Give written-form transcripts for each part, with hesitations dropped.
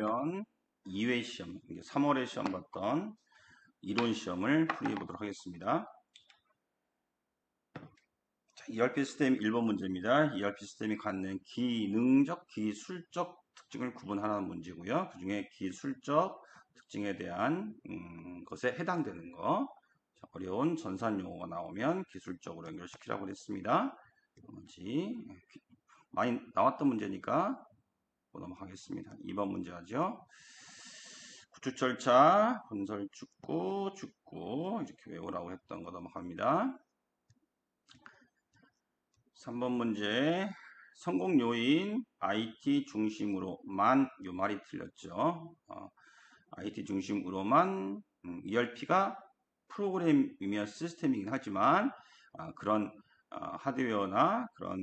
편 2회 시험, 3월에 시험 봤던 이론 시험을 풀이해 보도록 하겠습니다. 자, ERP 시스템 1번 문제입니다. ERP 시스템이 갖는 기능적, 기술적 특징을 구분하라는 문제고요. 그 중에 기술적 특징에 대한 것에 해당되는 거, 자, 어려운 전산 용어가 나오면 기술적으로 연결시키라고 했습니다. 나머지 많이 나왔던 문제니까 넘어가겠습니다. 2번 문제 하죠. 구축 절차, 건설 축구 이렇게 외우라고 했던 거 넘어갑니다. 3번 문제, 성공 요인 IT 중심으로만, 요 말이 틀렸죠. IT 중심으로만 ERP가 프로그램이며 시스템이긴 하지만 그런 하드웨어나 그런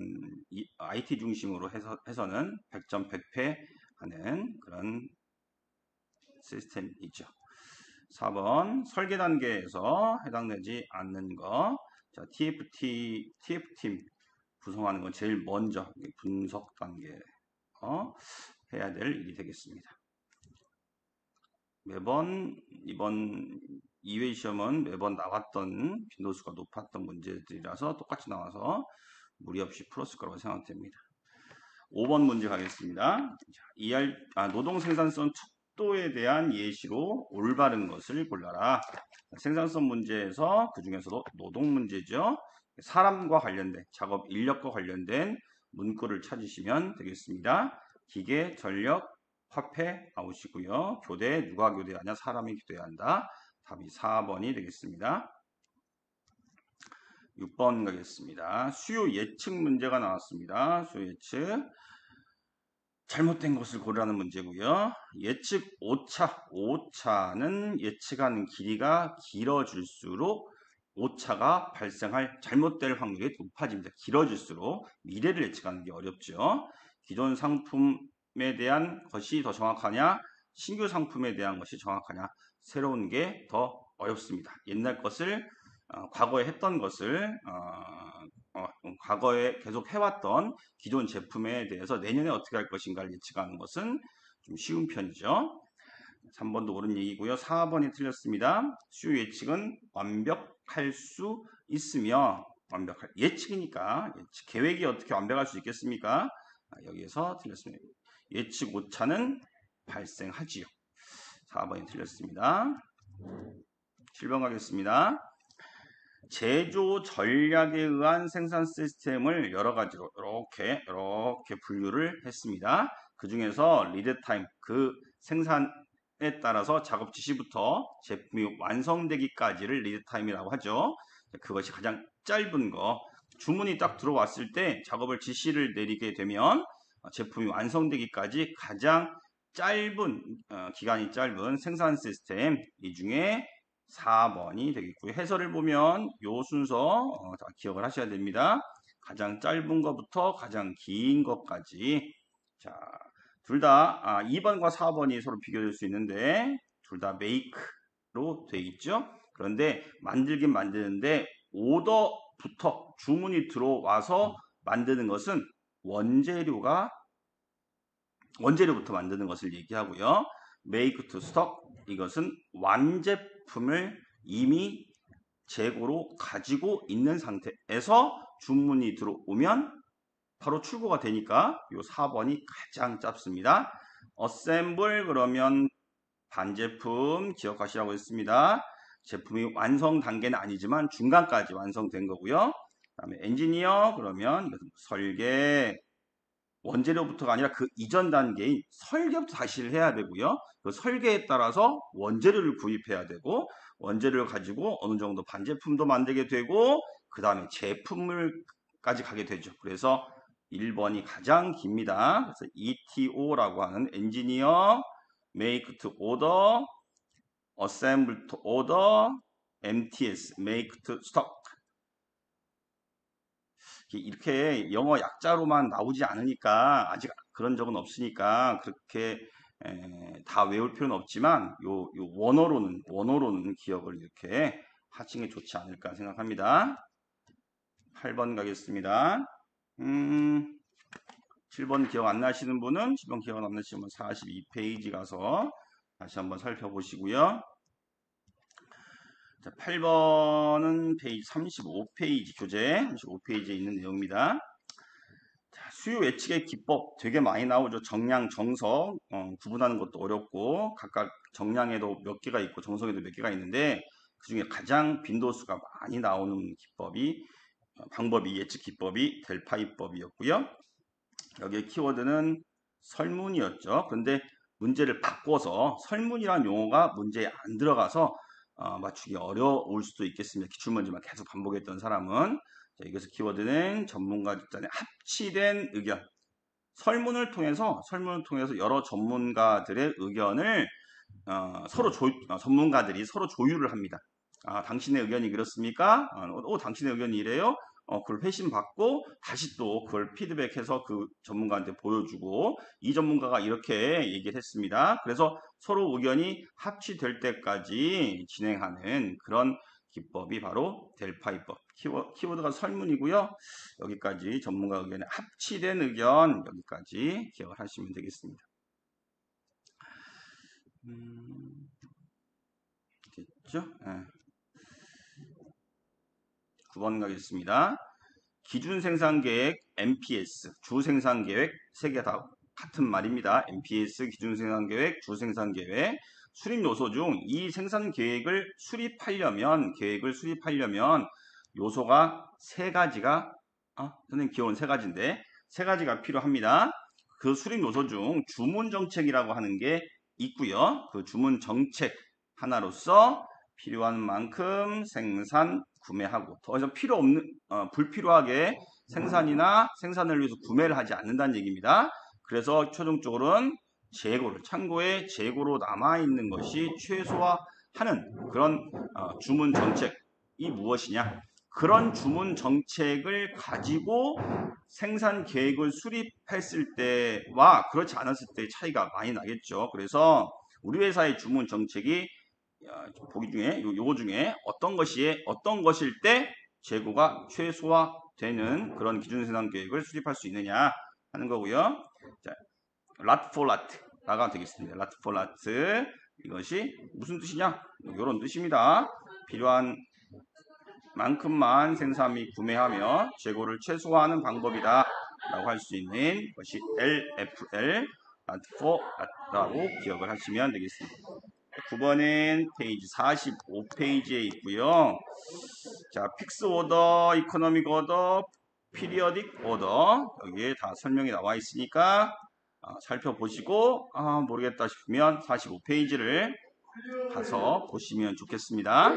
IT 중심으로 해서는 100점 100패 하는 그런 시스템이죠. 4번 설계 단계에서 해당되지 않는 거. 자, TF팀 구성하는 건 제일 먼저 분석 단계 해야 될 일이 되겠습니다. 매번 이번 2회 시험은 매번 나왔던 빈도수가 높았던 문제들이라서 똑같이 나와서 무리 없이 풀었을 거라고 생각됩니다. 5번 문제 가겠습니다. 노동 생산성 척도에 대한 예시로 올바른 것을 골라라. 생산성 문제에서 그 중에서도 노동 문제죠. 사람과 관련된 작업 인력과 관련된 문구를 찾으시면 되겠습니다. 기계, 전력, 화폐 나오시고요. 교대, 누가 교대하냐? 사람이 교대한다. 답이 4번이 되겠습니다. 6번 가겠습니다. 수요 예측 문제가 나왔습니다. 수요 예측. 잘못된 것을 고르라는 문제고요. 예측 오차는 예측하는 길이가 길어질수록 오차가 발생할 잘못될 확률이 높아집니다. 길어질수록 미래를 예측하는 게 어렵죠. 기존 상품에 대한 것이 더 정확하냐, 신규 상품에 대한 것이 정확하냐, 새로운 게 더 어렵습니다. 옛날 것을 과거에 했던 것을 과거에 계속 해왔던 기존 제품에 대해서 내년에 어떻게 할 것인가를 예측하는 것은 좀 쉬운 편이죠. 3번도 옳은 얘기고요. 4번이 틀렸습니다. 수요 예측은 완벽할 수 있으며 예측이니까 계획이 어떻게 완벽할 수 있겠습니까? 여기에서 틀렸습니다. 예측 오차는 발생하지요. 4번이 틀렸습니다. 7번 가겠습니다. 제조 전략에 의한 생산 시스템을 여러 가지로 이렇게 분류를 했습니다. 그 중에서 리드타임, 그 생산에 따라서 작업 지시부터 제품이 완성되기까지를 리드타임이라고 하죠. 그것이 가장 짧은 거. 주문이 딱 들어왔을 때 작업을 지시를 내리게 되면 제품이 완성되기까지 가장 짧은 기간이 짧은 생산 시스템, 이 중에 4번이 되겠고요. 해설을 보면 요 순서 다 기억을 하셔야 됩니다. 가장 짧은 것부터 가장 긴 것까지. 자, 둘 다 2번과 4번이 서로 비교될 수 있는데 둘 다 make로 되어 있죠. 그런데 만들긴 만드는데 오더부터 주문이 들어와서 만드는 것은 원재료부터 만드는 것을 얘기하고요. make to stock, 이것은 완제품을 이미 재고로 가지고 있는 상태에서 주문이 들어오면 바로 출고가 되니까 이 4번이 가장 짧습니다. assemble 그러면 반제품 기억하시라고 했습니다. 제품이 완성 단계는 아니지만 중간까지 완성된 거고요. 그 다음에 엔지니어 그러면 설계, 원재료부터가 아니라 그 이전 단계인 설계부터 다시 해야 되고요. 그 설계에 따라서 원재료를 구입해야 되고 원재료를 가지고 어느 정도 반제품도 만들게 되고 그 다음에 제품을까지 가게 되죠. 그래서 1번이 가장 깁니다. 그래서 ETO라고 하는 엔지니어, make to order, assemble to order, MTS, make to stock. 이렇게 영어 약자로만 나오지 않으니까 아직 그런 적은 없으니까 그렇게 다 외울 필요는 없지만 요 원어로는 기억을 이렇게 하시는 게 좋지 않을까 생각합니다. 8번 가겠습니다. 7번 기억 안 나시는 분은 7번 기억 안 나시는 분 42페이지 가서 다시 한번 살펴보시고요. 자, 8번은 페이지 35페이지 교재 35페이지에 있는 내용입니다. 자, 수요 예측의 기법 되게 많이 나오죠. 정량, 정석 구분하는 것도 어렵고 각각 정량에도 몇 개가 있고 정석에도 몇 개가 있는데 그 중에 가장 빈도수가 많이 나오는 기법이 방법이 예측 기법이 델파이법이었고요. 여기에 키워드는 설문이었죠. 그런데 문제를 바꿔서 설문이라는 용어가 문제에 안 들어가서 맞추기 어려울 수도 있겠습니다. 기출문제만 계속 반복했던 사람은. 자, 여기서 키워드는 전문가 집단의 합치된 의견. 설문을 통해서 여러 전문가들의 의견을 전문가들이 서로 조율을 합니다. 당신의 의견이 그렇습니까? 당신의 의견이 이래요? 그걸 회신받고 다시 또 그걸 피드백해서 그 전문가한테 보여주고 이 전문가가 이렇게 얘기를 했습니다. 그래서 서로 의견이 합치될 때까지 진행하는 그런 기법이 바로 델파이법. 키워드가 설문이고요. 여기까지 전문가 의견의 합치된 의견 여기까지 기억을 하시면 되겠습니다. 됐죠? 네. 9번 가겠습니다. 기준 생산 계획 MPS, 주 생산 계획 세 개 다 같은 말입니다. MPS, 기준 생산 계획, 주 생산 계획. 수립 요소 중 이 생산 계획을 수립하려면 요소가 세 가지가 선생님 기호는 세 가지인데 세 가지가 필요합니다. 그 수립 요소 중 주문 정책이라고 하는 게 있고요. 그 주문 정책 하나로서 필요한 만큼 생산, 구매하고 더 이상 필요 없는 불필요하게 생산을 위해서 구매를 하지 않는다는 얘기입니다. 그래서 최종적으로는 재고를 창고에 재고로 남아있는 것이 최소화하는 그런 주문 정책이 무엇이냐, 그런 주문 정책을 가지고 생산 계획을 수립했을 때와 그렇지 않았을 때의 차이가 많이 나겠죠. 그래서 우리 회사의 주문 정책이 보기 중에 요거 중에 어떤 것일 때 재고가 최소화되는 그런 기준 생산 계획을 수립할 수 있느냐 하는 거고요. 자, lot for lot가 되겠습니다. lot for lot, 이것이 무슨 뜻이냐? 이런 뜻입니다. 필요한 만큼만 생산 및 구매하며 재고를 최소화하는 방법이다 라고 할 수 있는 것이 LFL, lot for lot라고 기억을 하시면 되겠습니다. 9번은 페이지 45페이지에 있고요. 자, 픽스 오더, 이코노믹 오더, 피리어딕 오더 여기에 다 설명이 나와 있으니까 살펴보시고 모르겠다 싶으면 45페이지를 가서 보시면 좋겠습니다.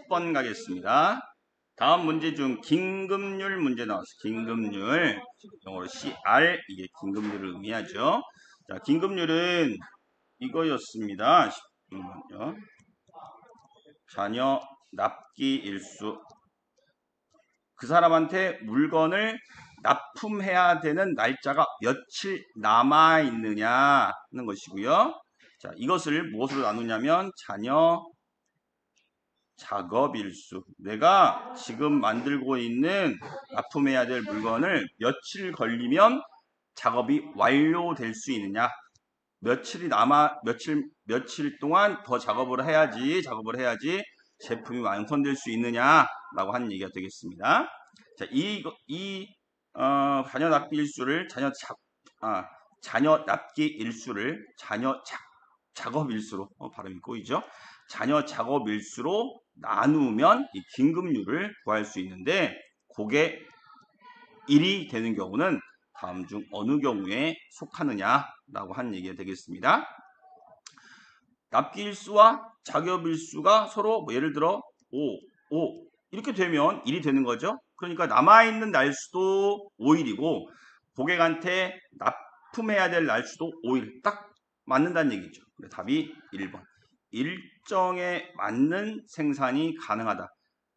10번 가겠습니다. 다음 문제 중 긴급률 문제 나왔어요. 긴급률, 영어로 CR, 이게 긴급률을 의미하죠. 자, 긴급률은 이거였습니다. 잠깐만요. 자녀 납기 일수. 그 사람한테 물건을 납품해야 되는 날짜가 며칠 남아 있느냐 하는 것이고요. 자, 이것을 무엇으로 나누냐면 자녀 작업일수. 내가 지금 만들고 있는 납품해야 될 물건을 며칠 걸리면 작업이 완료될 수 있느냐. 며칠 동안 더 작업을 해야지 제품이 완성될 수 있느냐라고 하는 얘기가 되겠습니다. 자, 자녀 납기 일수를 자녀 작업 일수로 발음이 꼬이죠. 자녀 작업 일수로 나누면 이 긴급률을 구할 수 있는데 그게 1이 되는 경우는 다음 중 어느 경우에 속하느냐라고 하는 얘기가 되겠습니다. 납기일수와 작업일수가 서로 예를 들어 5 이렇게 되면 1이 되는 거죠. 그러니까 남아있는 날수도 5일이고 고객한테 납품해야 될 날수도 5일 딱 맞는다는 얘기죠. 답이 1번. 일정에 맞는 생산이 가능하다.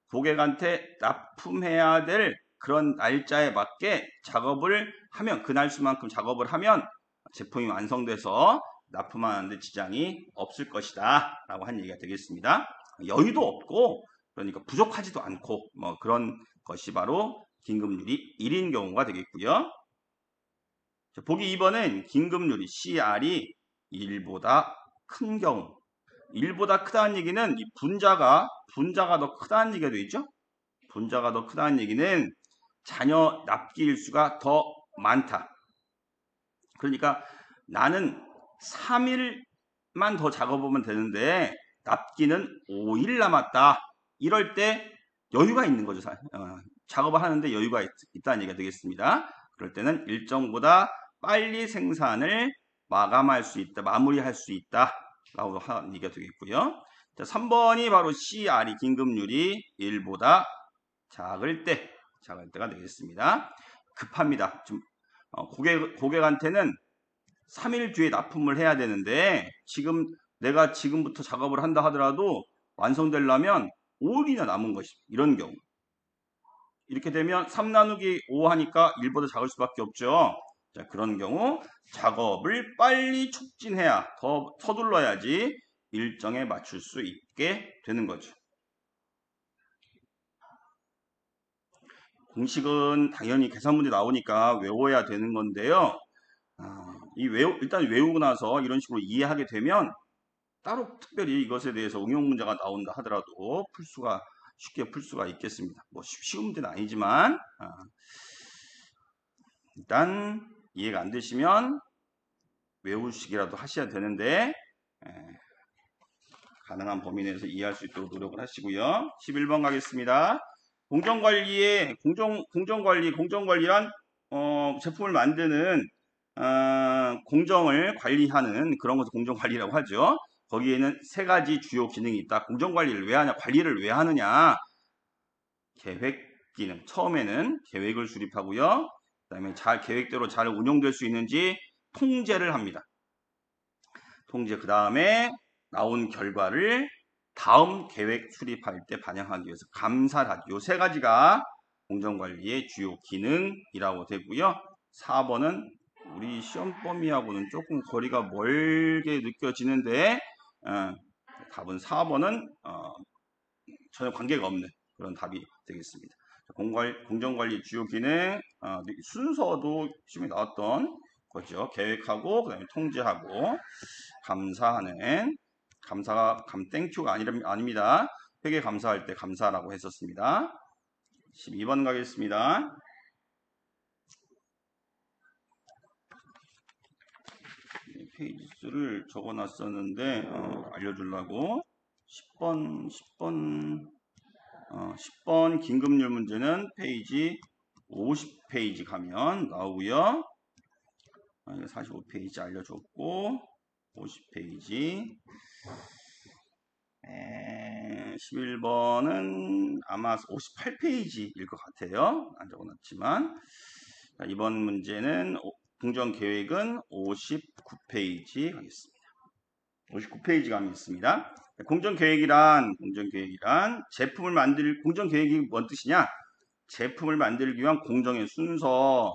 고객한테 납품해야 될 그런 날짜에 맞게 작업을 하면 그 날수만큼 작업을 하면 제품이 완성돼서 납품하는데 지장이 없을 것이다 라고 한 얘기가 되겠습니다. 여유도 없고 그러니까 부족하지도 않고 뭐 그런 것이 바로 긴급률이 1인 경우가 되겠고요. 자, 보기 2번은 긴급률이 CR이 1보다 큰 경우. 1보다 크다는 얘기는 이 분자가 더 크다는 얘기가 되겠죠? 분자가 더 크다는 얘기는 잔여 납기 일수가 더 많다. 그러니까 나는 3일만 더 작업하면 되는데 납기는 5일 남았다. 이럴 때 여유가 있는 거죠. 작업을 하는데 여유가 있다는 얘기가 되겠습니다. 그럴 때는 일정보다 빨리 생산을 마감할 수 있다, 마무리할 수 있다 라고 하는 얘기가 되겠고요. 자, 3번이 바로 CR이 긴급률이 1보다 작을 때가 되겠습니다. 급합니다. 좀 고객한테는 3일 뒤에 납품을 해야 되는데 내가 지금부터 작업을 한다 하더라도 완성되려면 5일이나 남은 것이 이런 경우. 이렇게 되면 3 나누기 5 하니까 1보다 작을 수밖에 없죠. 자, 그런 경우 작업을 빨리 촉진해야 더 서둘러야지 일정에 맞출 수 있게 되는 거죠. 공식은 당연히 계산 문제 나오니까 외워야 되는 건데요. 일단 외우고 나서 이런 식으로 이해하게 되면 따로 특별히 이것에 대해서 응용 문제가 나온다 하더라도 쉽게 풀 수가 있겠습니다. 뭐 쉬운 문제는 아니지만 일단 이해가 안 되시면 외우시기라도 하셔야 되는데 가능한 범위 내에서 이해할 수 있도록 노력을 하시고요. 11번 가겠습니다. 공정관리란 제품을 만드는 공정을 관리하는 그런 것을 공정관리라고 하죠. 거기에는 세 가지 주요 기능이 있다. 공정관리를 왜 하냐? 관리를 왜 하느냐? 계획 기능. 처음에는 계획을 수립하고요. 그 다음에 계획대로 잘 운영될 수 있는지 통제를 합니다. 그 다음에 나온 결과를 다음 계획 수립할 때 반영하기 위해서 감사를 하죠. 이 세 가지가 공정관리의 주요 기능이라고 되고요. 4번은 우리 시험 범위하고는 조금 거리가 멀게 느껴지는데 답은 4번은 전혀 관계가 없는 그런 답이 되겠습니다. 공정관리 주요 기능 순서도 시험에 나왔던 거죠. 계획하고 그다음에 통제하고 감사하는 감사가 땡큐가 아닙니다. 회계 감사할 때 감사라고 했었습니다. 12번 가겠습니다. 페이지 수를 적어놨었는데 알려주려고 10번 긴급률 문제는 페이지 50페이지 가면 나오고요. 45페이지 알려줬고 50페이지 11번은 아마 58페이지일 것 같아요. 안 적어놨지만 이번 문제는 공정계획은 59페이지 가겠습니다. 59페이지 가면 있습니다. 공정계획이란 공정계획이 뭔 뜻이냐? 제품을 만들기 위한 공정의 순서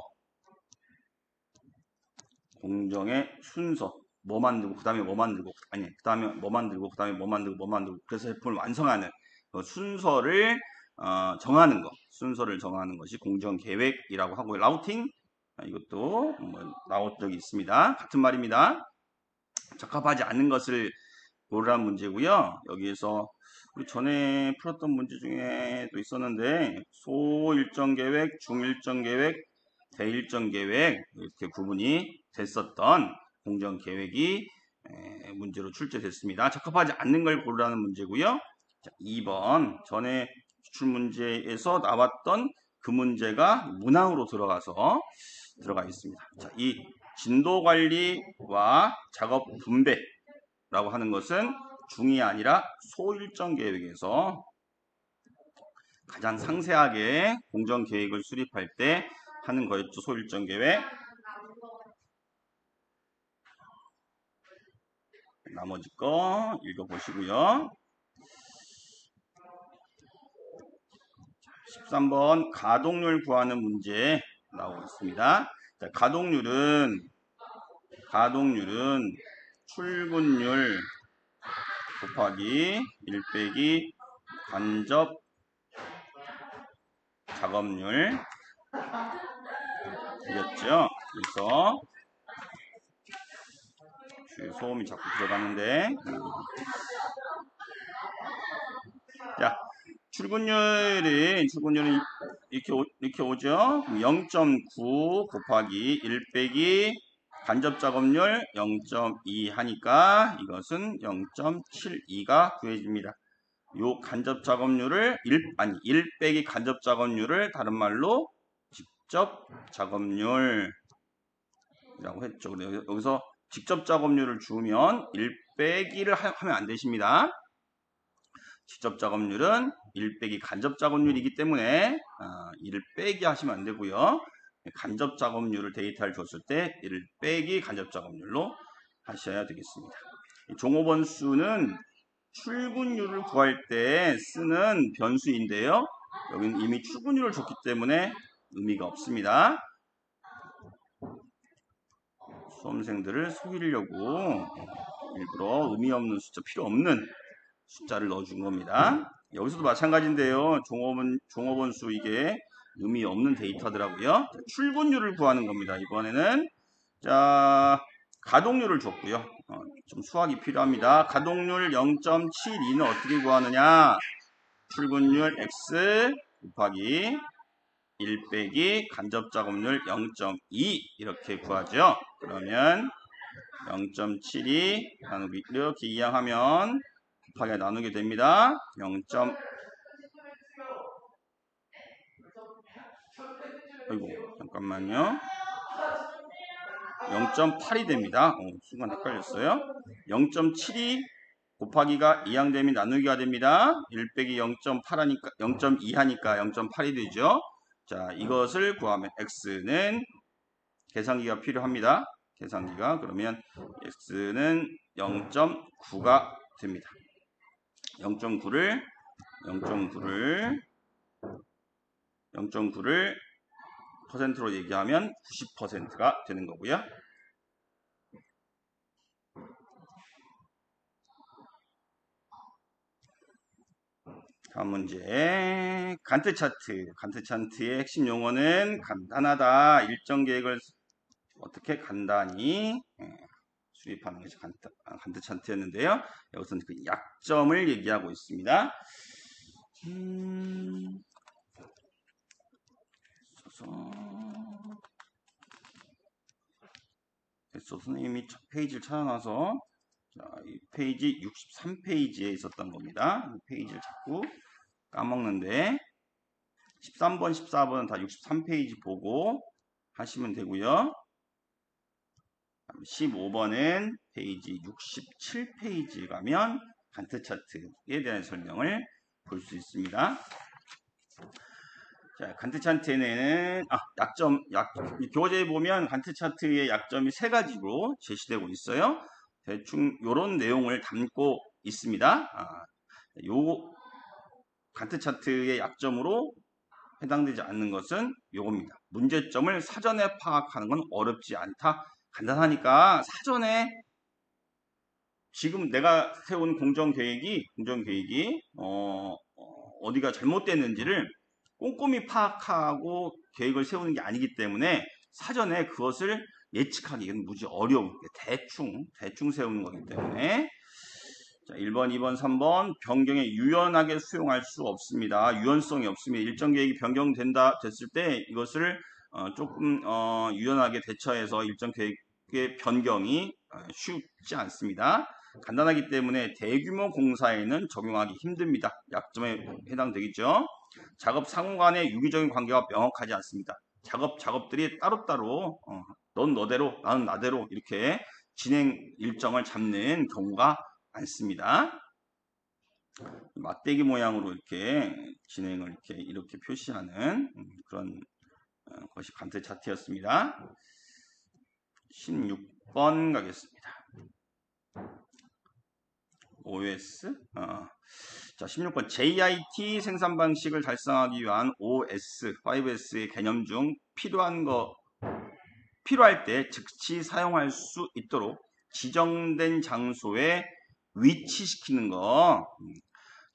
뭐 만들고 그 다음에 뭐 만들고 그 다음에 뭐 만들고 그 다음에 뭐 만들고 그래서 제품을 완성하는 그 순서를 정하는 것이 공정계획이라고 하고요. 라우팅 이것도 나온 적이 있습니다. 같은 말입니다. 적합하지 않는 것을 고르라는 문제고요. 여기에서 우리 전에 풀었던 문제 중에도 있었는데 소일정계획, 중일정계획, 대일정계획 이렇게 구분이 됐었던 공정계획이 문제로 출제됐습니다. 적합하지 않는 걸 고르라는 문제고요. 자, 2번 전에 기출문제에서 나왔던 그 문제가 문항으로 들어가 있습니다. 자, 이 진도관리와 작업 분배라고 하는 것은 중이 아니라 소일정 계획에서 가장 상세하게 공정계획을 수립할 때 하는 거였죠. 소일정 계획. 나머지 거 읽어보시고요. 13번 가동률 구하는 문제 나오고 있습니다. 자, 가동률은 출근율 곱하기 1 빼기 간접 작업률 되겠죠? 그래서 소음이 자꾸 들어가는데, 자, 출근율이 이렇게 오죠? 0.9 곱하기 1 빼기 간접 작업률 0.2 하니까 이것은 0.72가 구해집니다. 요 간접 작업률을 1 빼기 간접 작업률을 다른 말로 직접 작업률이라고 했죠. 여기서 직접 작업률을 주면 1 빼기를 하면 안 되십니다. 직접 작업률은 1 빼기 간접 작업률이기 때문에 1 빼기 하시면 안 되고요. 간접 작업률을 데이터를 줬을 때 1 빼기 간접 작업률로 하셔야 되겠습니다. 종업원수는 출근율을 구할 때 쓰는 변수인데요. 여기는 이미 출근율을 줬기 때문에 의미가 없습니다. 수험생들을 속이려고 일부러 의미 없는 숫자, 필요 없는 숫자를 넣어준 겁니다. 여기서도 마찬가지인데요. 종업원수 이게 의미 없는 데이터더라고요. 출근율을 구하는 겁니다. 이번에는 자 가동률을 줬고요. 좀 수학이 필요합니다. 가동률 0.72는 어떻게 구하느냐? 출근율 x 곱하기 1 빼기 간접 작업률 0.2 이렇게 구하죠. 그러면 0.72 나누기 이렇게 이항하면 곱하기 나누게 됩니다. 0. 아이고 잠깐만요. 0.8이 됩니다. 순간 헷갈렸어요. 0.72 곱하기가 이항되면 나누기가 됩니다. 1 빼기 0.8 하니까 0.2 하니까 0.8이 되죠. 자, 이것을 구하면 x는 계산기가 필요합니다. 계산기가 그러면 x는 0.9가 됩니다. 0.9를 0.9를% 얘기하면 90%가 되는 거고요. 다음 문제. 간트 차트. 간트 차트의 핵심 용어는 간단하다. 일정 계획을 어떻게 간단히 수립하는 것이 간트 차트였는데요. 여기서는 그 약점을 얘기하고 있습니다. 선생님이 첫 페이지를 찾아놔서 이 페이지 63페이지에 있었던 겁니다. 이 페이지를 자꾸 까먹는데 13번, 14번은 다 63페이지 보고 하시면 되고요. 15번은 페이지 67페이지 가면 간트 차트에 대한 설명을 볼 수 있습니다. 자, 간트 차트에는 교재에 보면 간트 차트의 약점이 3가지로 제시되고 있어요. 대충 이런 내용을 담고 있습니다. 요 간트 차트의 약점으로 해당되지 않는 것은 요겁니다. 문제점을 사전에 파악하는 건 어렵지 않다. 간단하니까 사전에 지금 내가 세운 공정 계획이 어디가 잘못됐는지를 꼼꼼히 파악하고 계획을 세우는 게 아니기 때문에 사전에 그것을 예측하기는 무지 어려운 대충 세우는 거기 때문에 자, 1번, 2번, 3번 변경에 유연하게 수용할 수 없습니다. 유연성이 없습니다. 일정 계획이 됐을 때 이것을 조금 유연하게 대처해서 일정 계획의 변경이 쉽지 않습니다. 간단하기 때문에 대규모 공사에는 적용하기 힘듭니다. 약점에 해당되겠죠. 작업 상호 간의 유기적인 관계가 명확하지 않습니다. 작업들이 따로따로 넌 너대로 나는 나대로 이렇게 진행 일정을 잡는 경우가 많습니다. 막대기 모양으로 이렇게 진행을 이렇게 표시하는 그런 것이 간트 차트였습니다. 16번 가겠습니다. OS 자, 16번 JIT 생산 방식을 달성하기 위한 OS, 5S의 개념 중 필요할 때 즉시 사용할 수 있도록 지정된 장소에 위치시키는 거.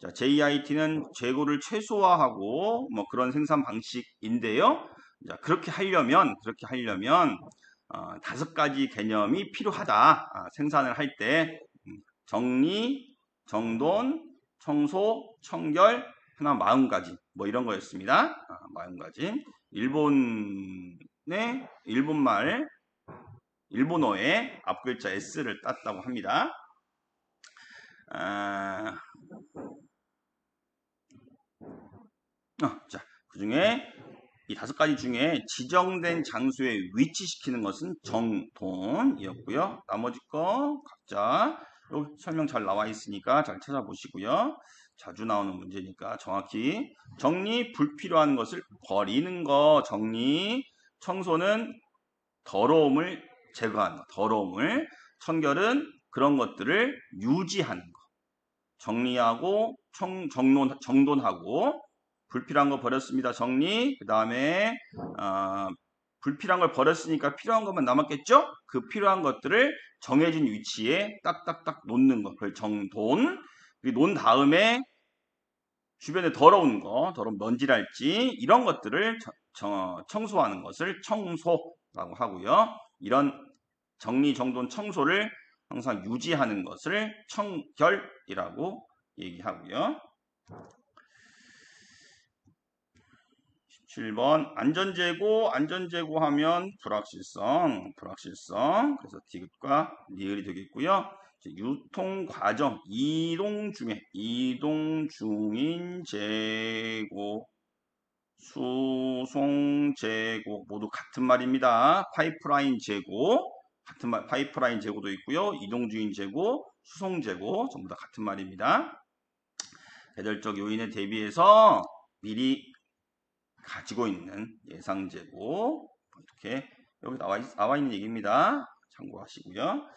자, JIT는 재고를 최소화하고 뭐 그런 생산 방식인데요. 자, 그렇게 하려면 5가지 개념이 필요하다. 생산을 할 때 정리, 정돈, 청소, 청결, 하나 40가지 뭐 이런 거였습니다. 40가지. 일본어의 앞글자 S를 땄다고 합니다. 자, 그 중에 이 5가지 중에 지정된 장소에 위치시키는 것은 정돈이었고요. 나머지 거 각자 여기 설명 잘 나와 있으니까 잘 찾아보시고요. 자주 나오는 문제니까 정확히 정리, 불필요한 것을 버리는 거 정리, 청소는 더러움을 제거하는 거, 더러움을, 청결은 그런 것들을 유지하는 거, 정리하고 정돈하고 불필요한 거 버렸습니다. 정리. 그 다음에 불필요한 걸 버렸으니까 필요한 것만 남았겠죠? 그 필요한 것들을 정해진 위치에 딱딱딱 놓는 거. 그걸 정돈. 그리고 놓은 다음에 주변에 더러운 거, 더러운 먼지랄지 이런 것들을 청소하는 것을 청소라고 하고요. 이런 정리, 정돈, 청소를 항상 유지하는 것을 청결이라고 얘기하고요. 17번 안전재고 하면 불확실성 그래서 디귿과 리을이 되겠고요. 유통과정 이동 중인 재고 수송 재고 모두 같은 말입니다. 파이프라인 재고 같은 말 파이프라인 재고도 있고요. 이동 중인 재고 수송 재고 전부 다 같은 말입니다. 계절적 요인에 대비해서 미리 가지고 있는 예상 재고 이렇게 여기 나와 있는 얘기입니다. 참고하시고요.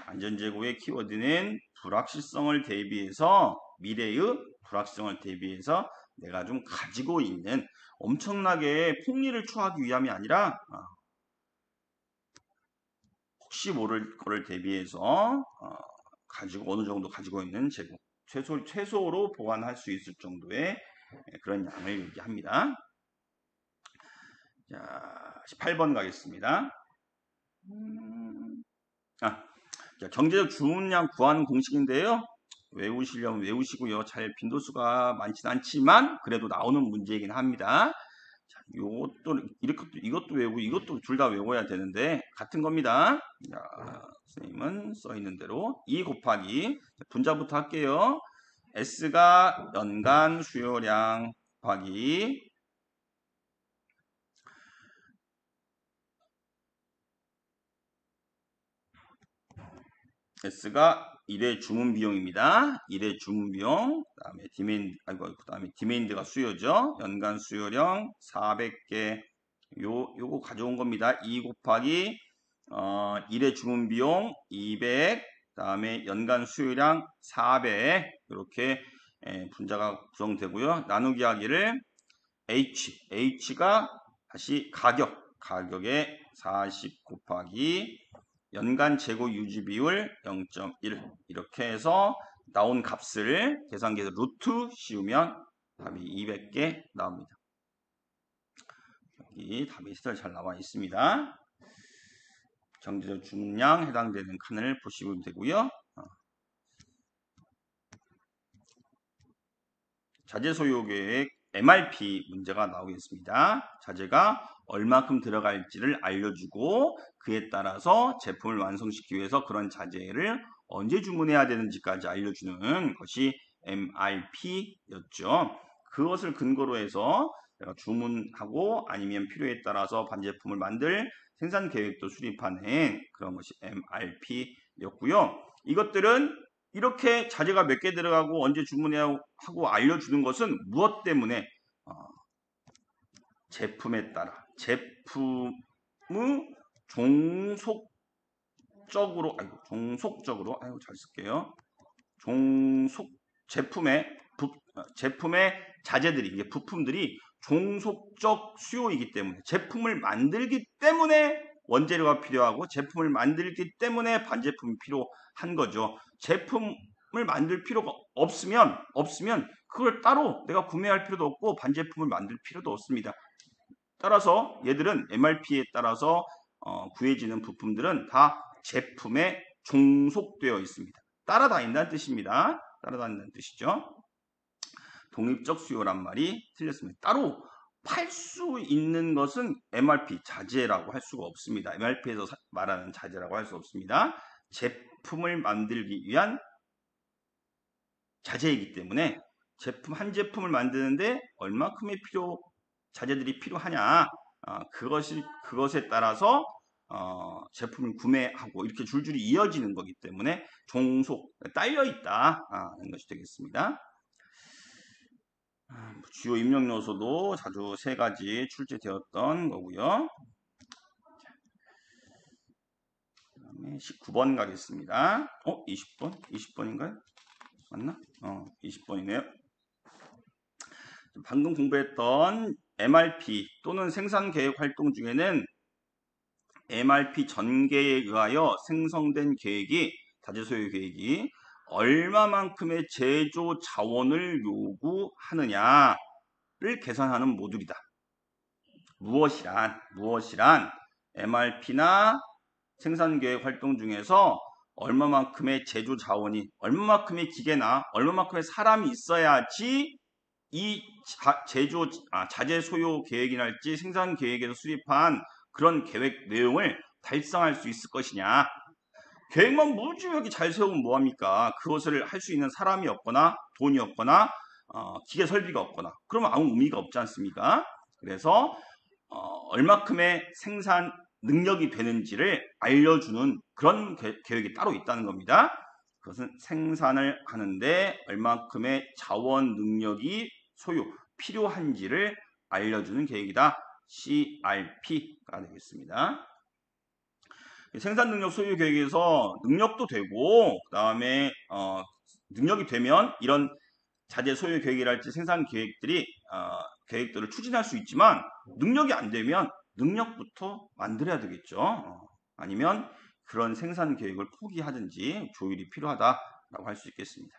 안전재고의 키워드는 불확실성을 대비해서 미래의 불확실성을 대비해서 내가 좀 가지고 있는 엄청나게 폭리를 초하기 위함이 아니라 혹시 모를 거를 대비해서 가지고 어느 정도 가지고 있는 재고 최소로 보관할 수 있을 정도의 그런 양을 얘기합니다. 자, 18번 가겠습니다. 자, 경제적 주문량 구하는 공식인데요. 외우시려면 외우시고요. 잘 빈도수가 많진 않지만 그래도 나오는 문제이긴 합니다. 자, 이것도 외우고 이것도 둘 다 외워야 되는데 같은 겁니다. 자, 선생님은 써 있는 대로 2 곱하기 분자부터 할게요. S가 연간 수요량 곱하기 S가 1회 주문 비용입니다. 1회 주문 비용. 그다음에 디메인드가 수요죠. 연간 수요량 400개. 요거 가져온 겁니다. 2 곱하기 1회 주문 비용 200. 그다음에 연간 수요량 400. 이렇게 분자가 구성되고요. 나누기 하기를 H가 다시 가격에 40 곱하기 연간 재고 유지 비율 0.1 이렇게 해서 나온 값을 계산기에서 루트 씌우면 답이 200개 나옵니다. 여기 답이 잘 나와 있습니다. 경제적 주문량 해당되는 칸을 보시면 되고요. 자재 소요 계획 MRP 문제가 나오겠습니다. 자재가 얼마큼 들어갈지를 알려주고 그에 따라서 제품을 완성시키기 위해서 그런 자재를 언제 주문해야 되는지까지 알려주는 것이 MRP였죠. 그것을 근거로 해서 내가 주문하고 아니면 필요에 따라서 반제품을 만들 생산 계획도 수립하는 그런 것이 MRP였고요. 이것들은 이렇게 자재가 몇 개 들어가고 언제 주문해야 하고 알려주는 것은 무엇 때문에 제품에 따라 제품의 종속적으로 잘 쓸게요. 제품의 자재들이 이게 부품들이 종속적 수요이기 때문에 제품을 만들기 때문에 원재료가 필요하고 제품을 만들기 때문에 반제품이 필요한 거죠. 제품을 만들 필요가 없으면 그걸 따로 내가 구매할 필요도 없고 반제품을 만들 필요도 없습니다. 따라서 얘들은 MRP에 따라서 구해지는 부품들은 다 제품에 종속되어 있습니다. 따라다닌다는 뜻입니다. 따라다닌다는 뜻이죠. 독립적 수요란 말이 틀렸습니다. 따로 팔 수 있는 것은 MRP, 자재라고 할 수가 없습니다. MRP에서 말하는 자재라고 할 수 없습니다. 제품을 만들기 위한 자재이기 때문에 한 제품을 만드는데 얼마큼의 자재들이 필요하냐, 그것에 따라서 제품을 구매하고 이렇게 줄줄이 이어지는 거기 때문에 종속, 딸려 있다 하는 것이 되겠습니다. 주요 입력 요소도 자주 3가지 출제되었던 거고요. 그다음에 19번 가겠습니다. 20번? 20번인가요? 맞나? 20번이네요. 방금 공부했던 MRP 또는 생산계획 활동 중에는 MRP 전개에 의하여 생성된 계획이, 자재소요 계획이 얼마만큼의 제조 자원을 요구하느냐를 계산하는 모듈이다. 무엇이란 MRP나 생산계획 활동 중에서 얼마만큼의 제조 자원이, 얼마만큼의 기계나 얼마만큼의 사람이 있어야지 이 자재 소요 계획이랄지 생산 계획에서 수립한 그런 계획 내용을 달성할 수 있을 것이냐. 계획만 무지하게 잘 세우면 뭐합니까? 그것을 할 수 있는 사람이 없거나 돈이 없거나 기계 설비가 없거나 그러면 아무 의미가 없지 않습니까? 그래서 얼마큼의 생산 능력이 되는지를 알려주는 그런 계획이 따로 있다는 겁니다. 그것은 생산을 하는데 얼마큼의 자원 능력이 필요한지를 알려주는 계획이다. CRP가 되겠습니다. 생산 능력 소유 계획에서 능력도 되고, 그 다음에 능력이 되면 이런 자재 소유 계획이랄지 생산 계획들을 추진할 수 있지만, 능력이 안 되면 능력부터 만들어야 되겠죠. 아니면 그런 생산 계획을 포기하든지 조율이 필요하다라고 할 수 있겠습니다.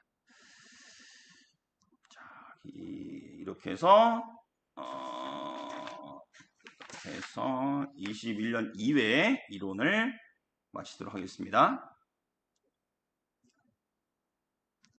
자, 이렇게 해서 21년 2회 이론을 마치도록 하겠습니다.